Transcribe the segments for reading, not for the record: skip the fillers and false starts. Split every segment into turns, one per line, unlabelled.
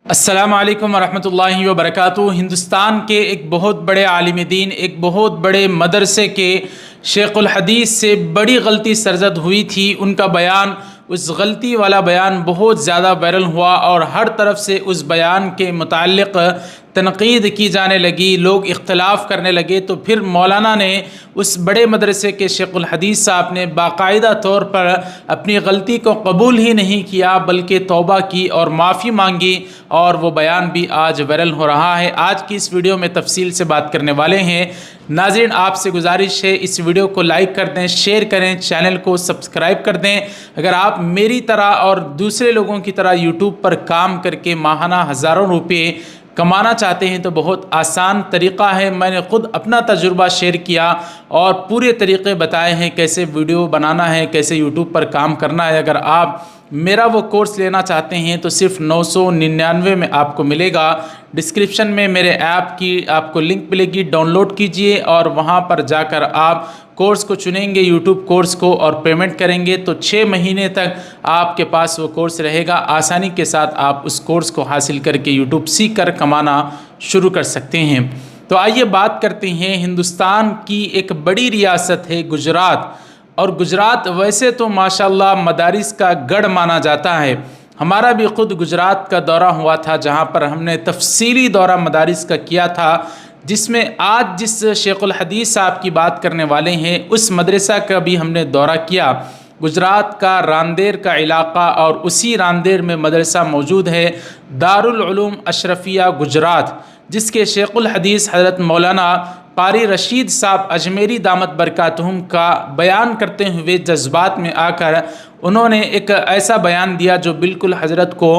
السلام علیکم ورحمۃ اللہ وبرکاتہ۔ ہندوستان کے ایک بہت بڑے عالم دین، ایک بہت بڑے مدرسے کے شیخ الحدیث سے بڑی غلطی سرزد ہوئی تھی۔ ان کا بیان، اس غلطی والا بیان بہت زیادہ وائرل ہوا اور ہر طرف سے اس بیان کے متعلق تنقید کی جانے لگی، لوگ اختلاف کرنے لگے۔ تو پھر مولانا نے، اس بڑے مدرسے کے شیخ الحدیث صاحب نے باقاعدہ طور پر اپنی غلطی کو قبول ہی نہیں کیا بلکہ توبہ کی اور معافی مانگی، اور وہ بیان بھی آج وائرل ہو رہا ہے۔ آج کی اس ویڈیو میں تفصیل سے بات کرنے والے ہیں۔ ناظرین، آپ سے گزارش ہے اس ویڈیو کو لائک کر دیں، شیئر کریں، چینل کو سبسکرائب کر دیں۔ اگر آپ میری طرح اور دوسرے لوگوں کی طرح یوٹیوب پر کام کر کے ماہانہ ہزاروں روپے کمانا چاہتے ہیں تو بہت آسان طریقہ ہے۔ میں نے خود اپنا تجربہ شیئر کیا اور پورے طریقے بتائے ہیں، کیسے ویڈیو بنانا ہے، کیسے یوٹیوب پر کام کرنا ہے۔ اگر آپ میرا وہ کورس لینا چاہتے ہیں تو صرف 999 میں آپ کو ملے گا۔ ڈسکرپشن میں میرے ایپ کی آپ کو لنک ملے گی، ڈاؤن لوڈ کیجئے اور وہاں پر جا کر آپ کورس کو چنیں گے، یوٹیوب کورس کو، اور پیمنٹ کریں گے تو 6 مہینے تک آپ کے پاس وہ کورس رہے گا۔ آسانی کے ساتھ آپ اس کورس کو حاصل کر کے یوٹیوب سیکھ کر کمانا شروع کر سکتے ہیں۔ تو آئیے بات کرتے ہیں۔ ہندوستان کی ایک بڑی ریاست ہے گجرات، اور گجرات ویسے تو ماشاءاللہ مدارس کا گڑھ مانا جاتا ہے۔ ہمارا بھی خود گجرات کا دورہ ہوا تھا، جہاں پر ہم نے تفصیلی دورہ مدارس کا کیا تھا، جس میں آج جس شیخ الحدیث صاحب کی بات کرنے والے ہیں اس مدرسہ کا بھی ہم نے دورہ کیا۔ گجرات کا راندیر کا علاقہ، اور اسی راندیر میں مدرسہ موجود ہے دارالعلوم اشرفیہ گجرات، جس کے شیخ الحدیث حضرت مولانا قاری رشید صاحب اجمیری دامت برکاتہم کا بیان کرتے ہوئے جذبات میں آ کر انہوں نے ایک ایسا بیان دیا جو بالکل حضرت کو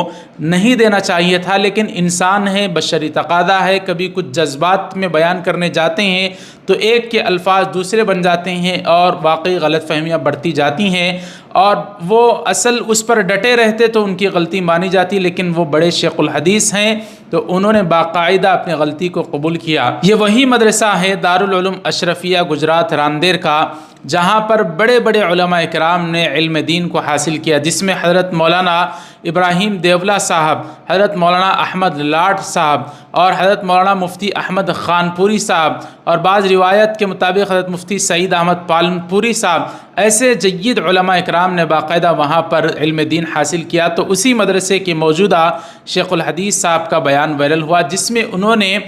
نہیں دینا چاہیے تھا، لیکن انسان ہے، بشری تقاضا ہے، کبھی کچھ جذبات میں بیان کرنے جاتے ہیں تو ایک کے الفاظ دوسرے بن جاتے ہیں اور واقعی غلط فہمیاں بڑھتی جاتی ہیں، اور وہ اصل اس پر ڈٹے رہتے تو ان کی غلطی مانی جاتی، لیکن وہ بڑے شیخ الحدیث ہیں تو انہوں نے باقاعدہ اپنی غلطی کو قبول کیا۔ یہ وہی مدرسہ ہے دارالعلوم اشرفیہ گجرات راندیر کا، جہاں پر بڑے بڑے علماء اکرام نے علم دین کو حاصل کیا، جس میں حضرت مولانا ابراہیم دیولہ صاحب، حضرت مولانا احمد لاٹ صاحب، اور حضرت مولانا مفتی احمد خان پوری صاحب، اور بعض روایت کے مطابق حضرت مفتی سعید احمد پالن پوری صاحب، ایسے جید علماء اکرام نے باقاعدہ وہاں پر علم دین حاصل کیا۔ تو اسی مدرسے کے موجودہ شیخ الحدیث صاحب کا بیان وائرل ہوا، جس میں انہوں نے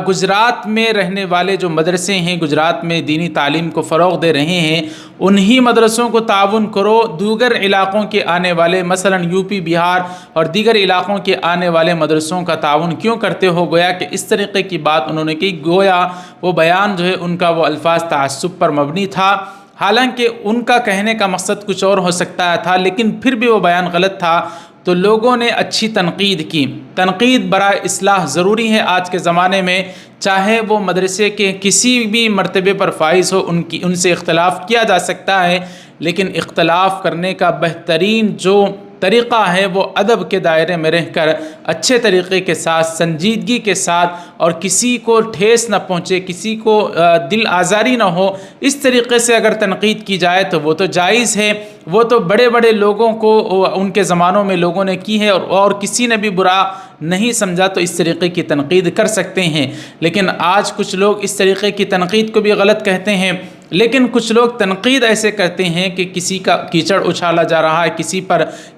گجرات میں رہنے والے جو مدرسے ہیں، گجرات میں دینی تعلیم کو فروغ دے رہے ہیں، انہی مدرسوں کو تعاون کرو، دیگر علاقوں کے آنے والے مثلا یو پی، بہار اور دیگر علاقوں کے آنے والے مدرسوں کا تعاون کیوں کرتے ہو؟ گویا کہ اس طریقے کی بات انہوں نے کی، گویا وہ بیان جو ہے ان کا وہ الفاظ تعصب پر مبنی تھا، حالانکہ ان کا کہنے کا مقصد کچھ اور ہو سکتا تھا، لیکن پھر بھی وہ بیان غلط تھا۔ تو لوگوں نے اچھی تنقید کی۔ تنقید برائے اصلاح ضروری ہے آج کے زمانے میں، چاہے وہ مدرسے کے کسی بھی مرتبے پر فائز ہو، ان سے اختلاف کیا جا سکتا ہے، لیکن اختلاف کرنے کا بہترین جو طریقہ ہے وہ ادب کے دائرے میں رہ کر اچھے طریقے کے ساتھ، سنجیدگی کے ساتھ، اور کسی کو ٹھیس نہ پہنچے، کسی کو دل آزاری نہ ہو، اس طریقے سے اگر تنقید کی جائے تو وہ تو جائز ہے۔ وہ تو بڑے بڑے لوگوں کو ان کے زمانوں میں لوگوں نے کی ہے، اور کسی نے بھی برا نہیں سمجھا تو اس طریقے کی تنقید کر سکتے ہیں، لیکن آج کچھ لوگ اس طریقے کی تنقید کو بھی غلط کہتے ہیں۔ لیکن کچھ لوگ تنقید ایسے کرتے ہیں کہ کسی کا کیچڑ اچھالا جا رہا ہے،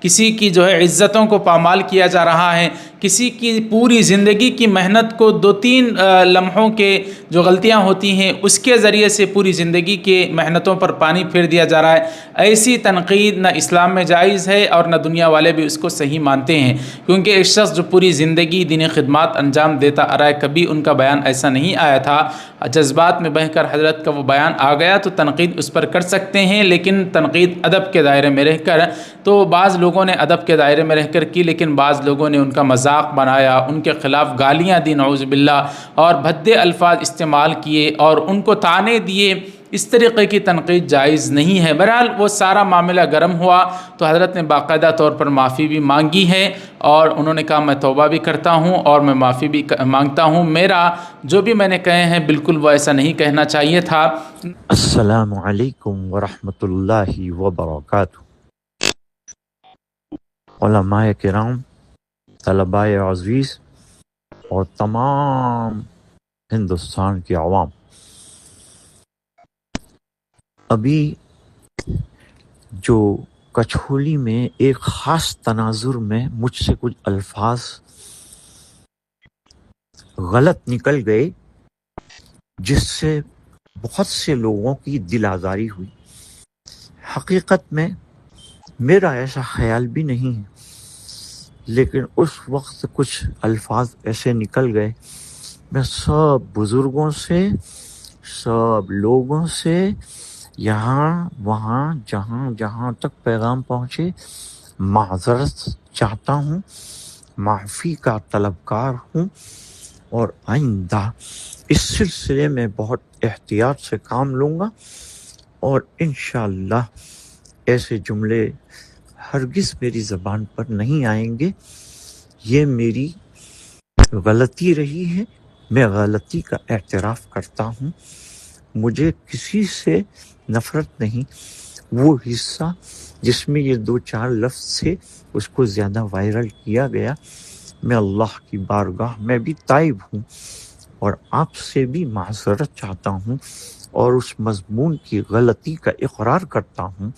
کسی کی جو ہے عزتوں کو پامال کیا جا رہا ہے، کسی کی پوری زندگی کی محنت کو 2-3 لمحوں کے جو غلطیاں ہوتی ہیں اس کے ذریعے سے پوری زندگی کے محنتوں پر پانی پھیر دیا جا رہا ہے۔ ایسی تنقید نہ اسلام میں جائز ہے اور نہ دنیا والے بھی اس کو صحیح مانتے ہیں، کیونکہ ایک شخص جو پوری زندگی دینی خدمات انجام دیتا آ رہا ہے، کبھی ان کا بیان ایسا نہیں آیا تھا، جذبات میں بہہ کر حضرت کا وہ بیان آ گیا تو تنقید اس پر کر سکتے ہیں، لیکن تنقید ادب کے دائرے میں رہ کر۔ تو بعض لوگوں نے ادب کے دائرے میں رہ کر کی، لیکن بعض لوگوں نے ان کا مذاق بنایا، ان کے خلاف گالیاں دی نعوذ باللہ، اور بھدے الفاظ استعمال کیے اور ان کو طعنے دیے۔ اس طریقے کی تنقید جائز نہیں ہے۔ بہرحال وہ سارا معاملہ گرم ہوا تو حضرت نے باقاعدہ طور پر معافی بھی مانگی ہے، اور انہوں نے کہا میں توبہ بھی کرتا ہوں اور میں معافی بھی مانگتا ہوں، میرا جو بھی میں نے کہے ہیں بالکل وہ ایسا نہیں کہنا چاہیے تھا۔
السلام علیکم ورحمۃ اللہ وبرکاتہ۔ علماء کرام، طلباء عزیز اور تمام ہندوستان کی عوام، ابھی جو کچھولی میں ایک خاص تناظر میں مجھ سے کچھ الفاظ غلط نکل گئے، جس سے بہت سے لوگوں کی دل آزاری ہوئی۔ حقیقت میں میرا ایسا خیال بھی نہیں ہے، لیکن اس وقت کچھ الفاظ ایسے نکل گئے۔ میں سب بزرگوں سے، سب لوگوں سے، یہاں وہاں جہاں جہاں تک پیغام پہنچے، معذرت چاہتا ہوں، معافی کا طلبکار ہوں، اور آئندہ اس سلسلے میں بہت احتیاط سے کام لوں گا، اور انشاءاللہ ایسے جملے ہرگز میری زبان پر نہیں آئیں گے۔ یہ میری غلطی رہی ہے، میں غلطی کا اعتراف کرتا ہوں، مجھے کسی سے نفرت نہیں۔ وہ حصہ جس میں یہ 2-4 لفظ تھے اس کو زیادہ وائرل کیا گیا، میں اللہ کی بارگاہ میں بھی تائب ہوں اور آپ سے بھی معذرت چاہتا ہوں، اور اس مضمون کی غلطی کا اقرار کرتا ہوں،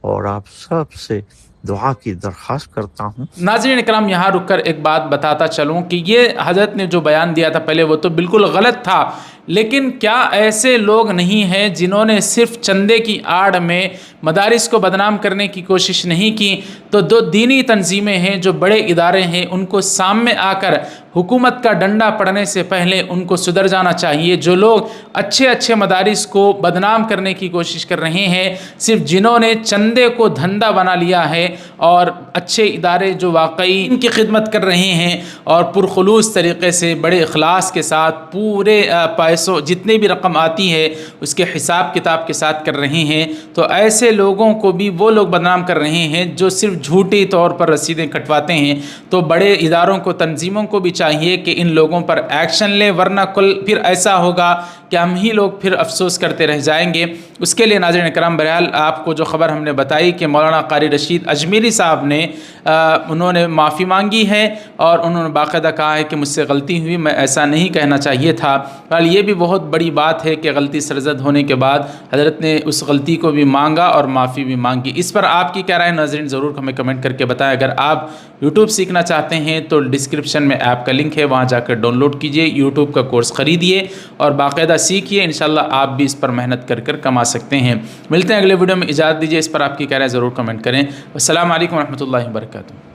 اور آپ سب سے دعا کی درخواست کرتا ہوں۔
ناظرین اکرام، یہاں رک کر ایک بات بتاتا چلوں کہ یہ حضرت نے جو بیان دیا تھا پہلے وہ تو بالکل غلط تھا، لیکن کیا ایسے لوگ نہیں ہیں جنہوں نے صرف چندے کی آڑ میں مدارس کو بدنام کرنے کی کوشش نہیں کی؟ تو 2 دینی تنظیمیں ہیں جو بڑے ادارے ہیں، ان کو سامنے آ کر حکومت کا ڈنڈا پڑنے سے پہلے ان کو سدھر جانا چاہیے۔ جو لوگ اچھے مدارس کو بدنام کرنے کی کوشش کر رہے ہیں، صرف جنہوں نے چندے کو دھندا بنا لیا ہے، اور اچھے ادارے جو واقعی ان کی خدمت کر رہے ہیں اور پرخلوص طریقے سے بڑے اخلاص کے ساتھ پورے پیسوں جتنے بھی رقم آتی ہے اس کے حساب کتاب کے ساتھ کر رہے ہیں، تو ایسے لوگوں کو بھی وہ لوگ بدنام کر رہے ہیں جو صرف جھوٹی طور پر رسیدیں کٹواتے ہیں۔ تو بڑے اداروں کو، تنظیموں کو بھی چاہیے کہ ان لوگوں پر ایکشن لیں، ورنہ کل پھر ایسا ہوگا کہ ہم ہی لوگ پھر افسوس کرتے رہ جائیں گے۔ اس کے لیے ناظرین کرام، بہرحال آپ کو جو خبر ہم نے بتائی کہ مولانا قاری رشید اجمیری صاحب نے انہوں نے معافی مانگی ہے، اور انہوں نے باقاعدہ کہا ہے کہ مجھ سے غلطی ہوئی، میں ایسا نہیں کہنا چاہیے تھا۔ بہرحال یہ بھی بہت بڑی بات ہے کہ غلطی سرزد ہونے کے بعد حضرت نے اس غلطی کو بھی مانگا اور معافی بھی مانگی۔ اس پر آپ کی کیا رائے ناظرین، ضرور ہمیں کمنٹ کر کے بتائیں۔ اگر آپ یوٹیوب سیکھنا چاہتے ہیں تو ڈسکرپشن میں ایپ کا لنک ہے، وہاں جا کر ڈاؤن لوڈ کیجئے، یوٹیوب کا کورس خریدیے اور باقاعدہ سیکھیے، انشاءاللہ آپ بھی اس پر محنت کر کر کما سکتے ہیں۔ ملتے ہیں اگلے ویڈیو میں، اجازت دیجیے، اس پر آپ کی کیا رائے ضرور کمنٹ کریں۔ السلام علیکم ورحمۃ اللہ وبرکاتہ۔